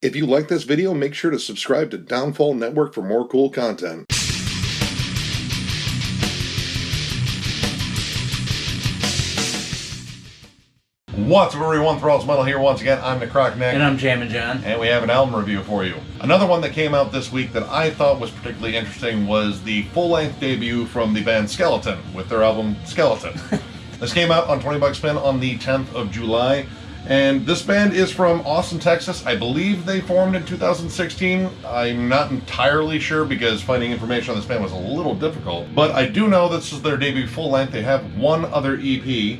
If you like this video, make sure to subscribe to Downfall Network for more cool content. What's up, everyone? Thralls Metal here once again. I'm Necrotic. And I'm Jammin, and we have an album review for you. Another one that came out this week that I thought was particularly interesting was the full-length debut from the band Skeleton with their album Skeleton. This came out on 20 Bucks Spin on the 10th of July. And this band is from Austin, Texas. I believe they formed in 2016. I'm not entirely sure because finding information on this band was a little difficult. But I do know this is their debut full length. They have one other EP.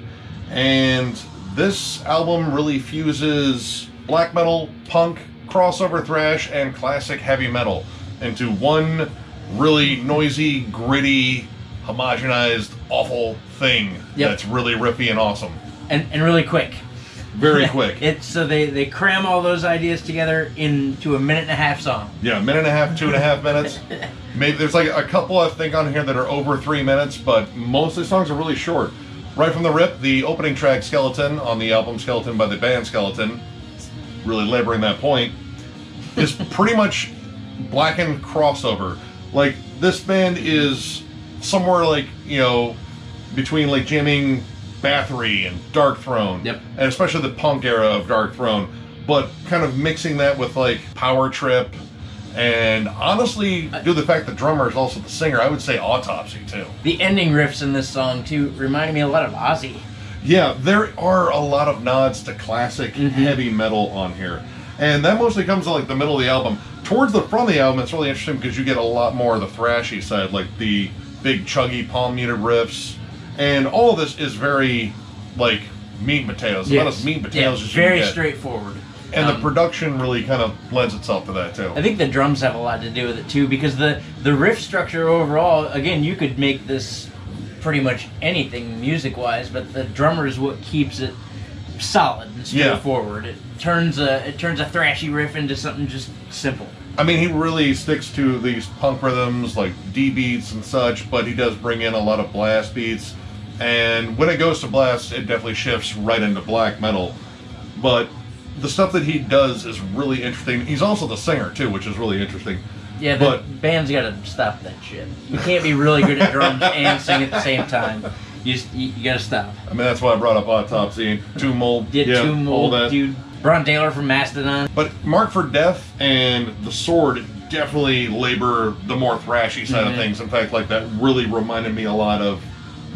And this album really fuses black metal, punk, crossover thrash, and classic heavy metal into one really noisy, gritty, homogenized, awful thing that's really riffy and awesome. And really quick. Very quick. So they cram all those ideas together into a 1.5-minute song. Yeah, 1.5, 2.5 minutes. Maybe there's like a couple I think on here that are over 3 minutes, but most of the songs are really short. Right from the rip, the opening track Skeleton on the album Skeleton by the band Skeleton, really laboring that point, is pretty much blackened crossover. Like, this band is somewhere like, you know, between like Jammin, Bathory, and Dark Throne. Yep. And especially the punk era of Dark Throne. But kind of mixing that with like Power Trip. And honestly, due to the fact the drummer is also the singer, I would say Autopsy too. The ending riffs in this song too reminded me a lot of Ozzy. Yeah, there are a lot of nods to classic heavy metal on here. And that mostly comes to like the middle of the album. Towards the front of the album, it's really interesting because you get a lot more of the thrashy side, like the big chuggy palm muted riffs. And all of this is very like meat and potatoes. About as meat and potatoes as you can get. Very straightforward. And the production really kind of lends itself to that too. I think the drums have a lot to do with it too, because the riff structure overall, again, you could make this pretty much anything music-wise, but the drummer is what keeps it solid and straightforward. It turns a thrashy riff into something just simple. I mean, he really sticks to these punk rhythms like D beats and such, but he does bring in a lot of blast beats. And when it goes to blast, it definitely shifts right into black metal. But the stuff that he does is really interesting. He's also the singer too, which is really interesting. Yeah, the band's got to stop that shit. You can't be really good at drums and sing at the same time. You got to stop. I mean, that's why I brought up Autopsy and Tomb Mold. Tomb Mold, dude. Braun Taylor from Mastodon. But Mark for Death and The Sword definitely labor the more thrashy side of things. In fact, like that really reminded me a lot of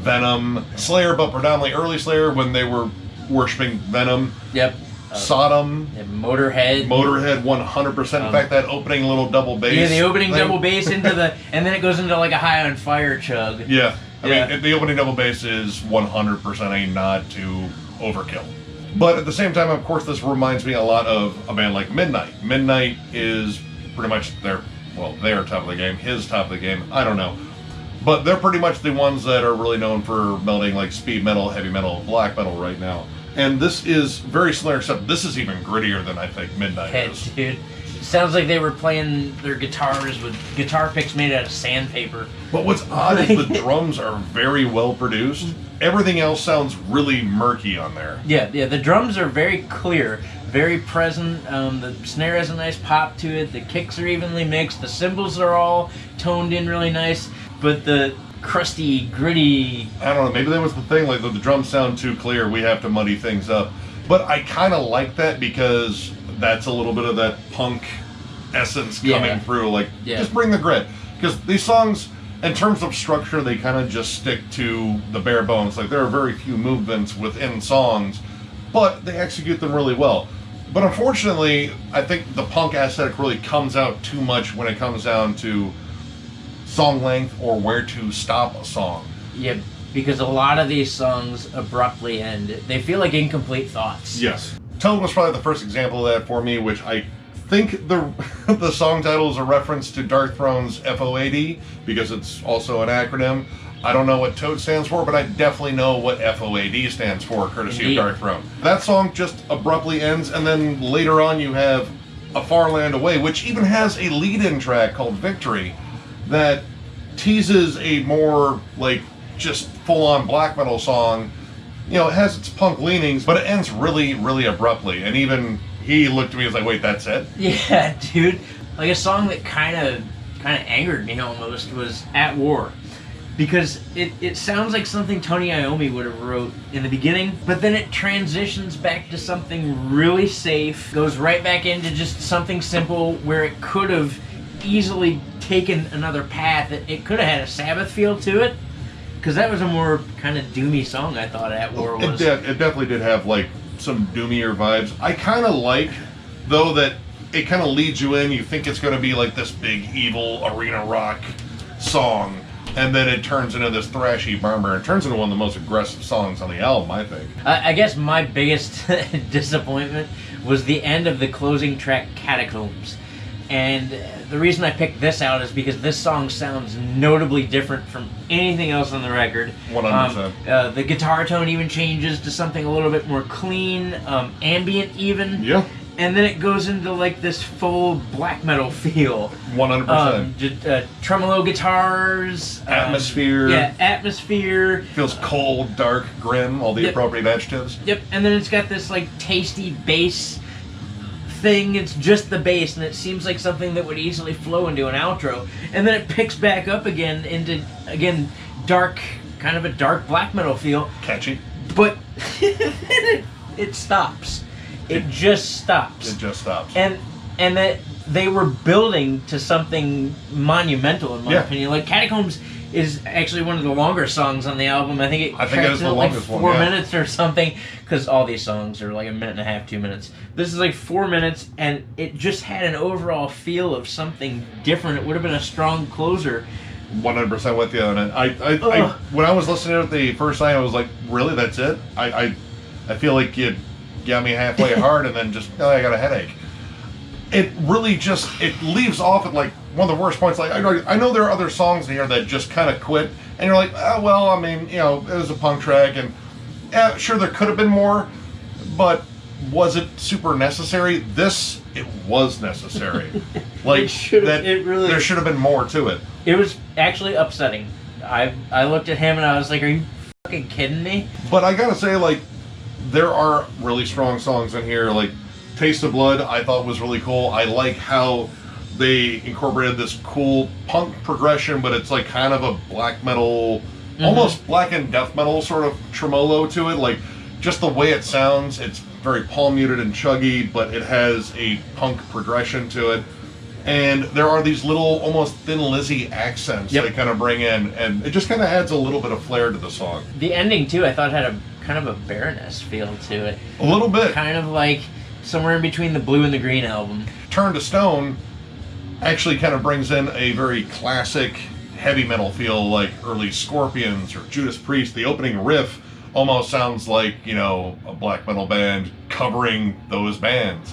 Venom, Slayer, but predominantly early Slayer when they were worshiping Venom. Yep. Sodom. Motorhead. 100%. In fact, that opening little double bass. Yeah, the opening double bass into the, and then it goes into like a High on Fire chug. Yeah. I mean, the opening double bass is 100% a nod to Overkill. But at the same time, of course, this reminds me a lot of a band like Midnight. Midnight is pretty much their top of the game, his top of the game, I don't know. But they're pretty much the ones that are really known for melding like speed metal, heavy metal, black metal right now. And this is very similar, except this is even grittier than I think Midnight is. Dude. Sounds like they were playing their guitars with guitar picks made out of sandpaper. But what's odd is the drums are very well produced. Everything else sounds really murky on there. Yeah, the drums are very clear, very present. The snare has a nice pop to it. The kicks are evenly mixed. The cymbals are all toned in really nice. But the crusty, gritty... I don't know, maybe that was the thing, like the drums sound too clear, we have to muddy things up. But I kind of like that because that's a little bit of that punk essence coming through, like, just bring the grit. Because these songs, in terms of structure, they kind of just stick to the bare bones. Like, there are very few movements within songs, but they execute them really well. But unfortunately, I think the punk aesthetic really comes out too much when it comes down to song length or where to stop a song. Yeah, because a lot of these songs abruptly end. They feel like incomplete thoughts. Yes. Toad was probably the first example of that for me, which I think the song title is a reference to Dark Throne's FOAD, because it's also an acronym. I don't know what Toad stands for, but I definitely know what FOAD stands for, courtesy of Dark Throne. That song just abruptly ends, and then later on you have A Far Land Away, which even has a lead-in track called Victory, that teases a more like just full-on black metal song. You know, it has its punk leanings, but it ends really, really abruptly. And even he looked at me and was like, wait, that's it? Yeah, dude. Like a song that kind of angered me almost was At War. Because it sounds like something Tony Iommi would have wrote in the beginning, but then it transitions back to something really safe, goes right back into just something simple where it could have easily taken another path. It could have had a Sabbath feel to it, because that was a more kind of doomy song, I thought At War was. It definitely did have like some doomier vibes. I kind of like, though, that it kind of leads you in. You think it's going to be like this big evil arena rock song, and then it turns into this thrashy barn. It turns into one of the most aggressive songs on the album, I think. I guess my biggest disappointment was the end of the closing track, Catacombs. And the reason I picked this out is because this song sounds notably different from anything else on the record. 100%. The guitar tone even changes to something a little bit more clean, ambient even. Yeah. And then it goes into like this full black metal feel. 100%. Tremolo guitars. Atmosphere. Atmosphere. Feels cold, dark, grim, all the appropriate adjectives. Yep, and then it's got this like tasty bass thing. It's just the bass, and it seems like something that would easily flow into an outro. And then it picks back up again into, dark, kind of a dark black metal feel. Catchy. But it stops. It just stops. It just stops. And that they were building to something monumental, in my opinion. Like Catacombs is actually one of the longer songs on the album. I think it is the longest like 4 minutes or something, because all these songs are like a minute and a half, 2 minutes. This is like 4 minutes, and it just had an overall feel of something different. It would have been a strong closer. 100% with you. And I when I was listening to it the first time, I was like, really, that's it? I feel like you got me halfway hard, and then just, I got a headache. It really just, it leaves off at like one of the worst points. Like, I know there are other songs in here that just kind of quit, and you're like, well, I mean, it was a punk track, and sure, there could have been more, but was it super necessary? This, it was necessary. Like, there should have been more to it. It was actually upsetting. I looked at him and I was like, are you fucking kidding me? But I gotta say, like, there are really strong songs in here. Like Taste of Blood, I thought was really cool. I like how they incorporated this cool punk progression, but it's like kind of a black metal, almost black and death metal sort of tremolo to it. Like, just the way it sounds, it's very palm muted and chuggy, but it has a punk progression to it. And there are these little, almost Thin Lizzy accents they kind of bring in, and it just kind of adds a little bit of flair to the song. The ending, too, I thought had a kind of a Baroness feel to it. A little bit. Kind of like somewhere in between the Blue and the Green album. Turn to Stone actually kind of brings in a very classic heavy metal feel, like early Scorpions or Judas Priest. The opening riff almost sounds like, a black metal band covering those bands.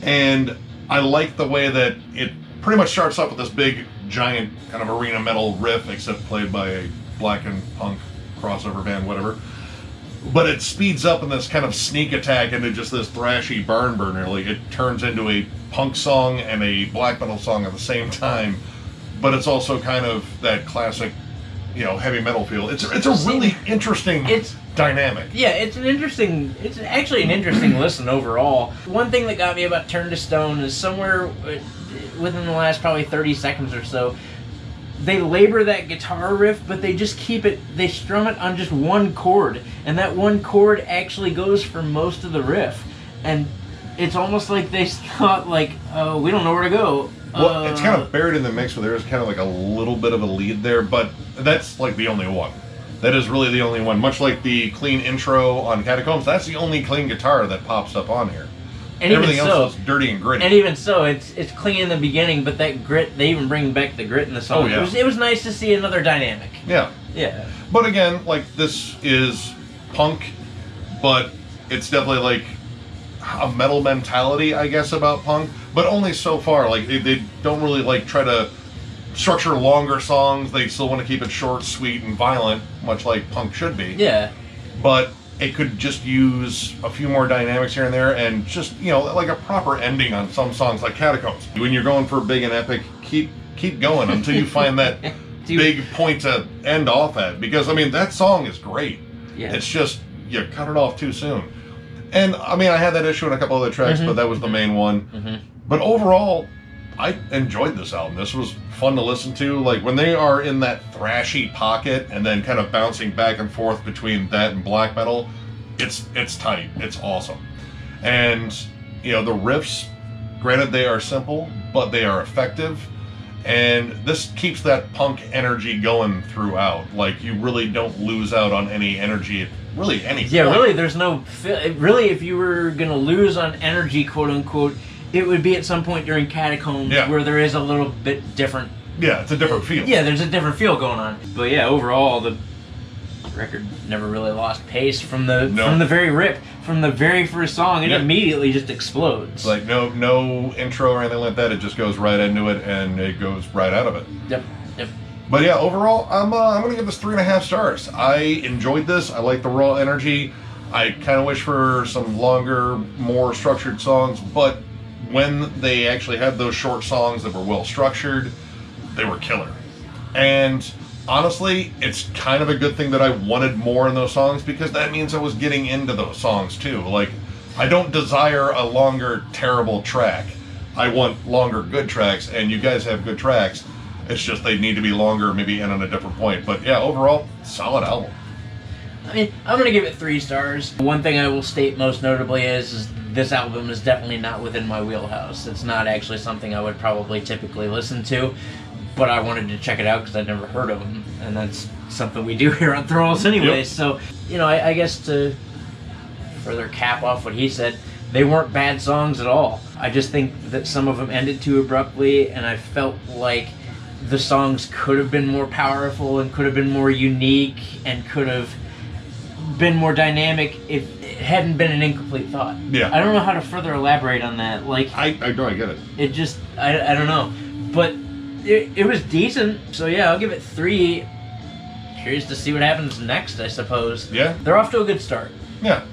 And I like the way that it pretty much starts off with this big, giant kind of arena metal riff, except played by a black and punk crossover band, whatever. But it speeds up in this kind of sneak attack into just this thrashy barn burner. Like, it turns into a punk song and a black metal song at the same time. But it's also kind of that classic, heavy metal feel. It's a really interesting dynamic. Yeah, it's actually an interesting listen overall. One thing that got me about Turn to Stone is somewhere within the last probably 30 seconds or so, they labor that guitar riff, but they just they strum it on just one chord, and that one chord actually goes for most of the riff. And it's almost like they thought, like, we don't know where to go. Well, it's kind of buried in the mix where there's kind of like a little bit of a lead there, but that's like the only one. That is really the only one. Much like the clean intro on Catacombs, that's the only clean guitar that pops up on here. And everything else is dirty and gritty. And even so, it's clean in the beginning, but that grit, they even bring back the grit in the song. Oh, yeah. It was nice to see another dynamic. Yeah. Yeah. But again, like, this is punk, but it's definitely like a metal mentality, I guess, about punk, but only so far. Like, they don't really like try to structure longer songs. They still want to keep it short, sweet, and violent, much like punk should be. Yeah. But it could just use a few more dynamics here and there, and just, like a proper ending on some songs like Catacombs. When you're going for big and epic, keep going until you find that big point to end off at. Because, I mean, that song is great. Yeah. It's just, you cut it off too soon. And I mean, I had that issue in a couple other tracks, but that was the main one. But overall, I enjoyed this album. This was fun to listen to. Like when they are in that thrashy pocket and then kind of bouncing back and forth between that and black metal, it's tight. It's awesome. And you know, the riffs, granted they are simple, but they are effective. And this keeps that punk energy going throughout. Like you really don't lose out on any energy at really any point. Yeah, really, there's no... Really, if you were going to lose on energy, quote-unquote, it would be at some point during Catacombs where there is a little bit different... Yeah, it's a different feel. Yeah, there's a different feel going on. But yeah, overall, the record never really lost pace from the very rip. From the very first song, it immediately just explodes. Like no intro or anything like that. It just goes right into it, and it goes right out of it. Yep. But yeah, overall, I'm gonna give this 3.5 stars. I enjoyed this. I like the raw energy. I kind of wish for some longer, more structured songs, but when they actually had those short songs that were well structured, they were killer. And honestly, it's kind of a good thing that I wanted more in those songs, because that means I was getting into those songs too. Like, I don't desire a longer, terrible track. I want longer, good tracks, and you guys have good tracks. It's just they need to be longer, maybe end on a different point. But yeah, overall, solid album. I mean, I'm going to give it 3 stars. One thing I will state most notably is this album is definitely not within my wheelhouse. It's not actually something I would probably typically listen to, but I wanted to check it out because I'd never heard of them, and that's something we do here on Thralls anyways. So, you know, I guess to further cap off what he said, they weren't bad songs at all. I just think that some of them ended too abruptly, and I felt like the songs could have been more powerful and could have been more unique and could have been more dynamic if it hadn't been an incomplete thought. Yeah. I don't know how to further elaborate on that. Like, I know, I get it. It just, I don't know. But it was decent, so yeah, I'll give it 3. Curious to see what happens next, I suppose. Yeah. They're off to a good start. Yeah.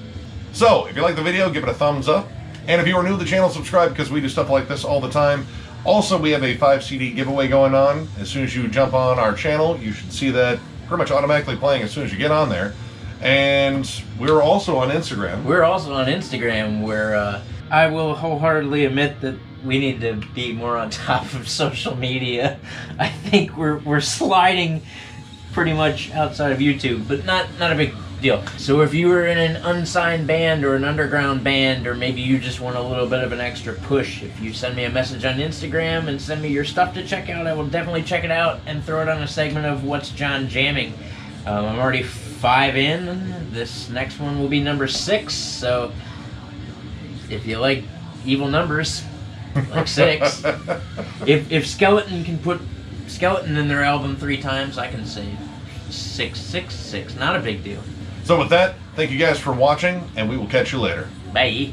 So, if you like the video, give it a thumbs up. And if you are new to the channel, subscribe, because we do stuff like this all the time. Also, we have a 5 CD giveaway going on. As soon as you jump on our channel, you should see that pretty much automatically playing as soon as you get on there. And we're also on Instagram. We're also on Instagram, where I will wholeheartedly admit that we need to be more on top of social media. I think we're sliding pretty much outside of YouTube, but not a big deal. So if you are in an unsigned band or an underground band, or maybe you just want a little bit of an extra push, if you send me a message on Instagram and send me your stuff to check out, I will definitely check it out and throw it on a segment of What's John Jamming. I'm already 5 in. This next one will be number 6, so if you like evil numbers, like 6. If Skeleton can put Skeleton in their album 3 times, I can say 666. Not a big deal. So with that, thank you guys for watching, and we will catch you later. Bye.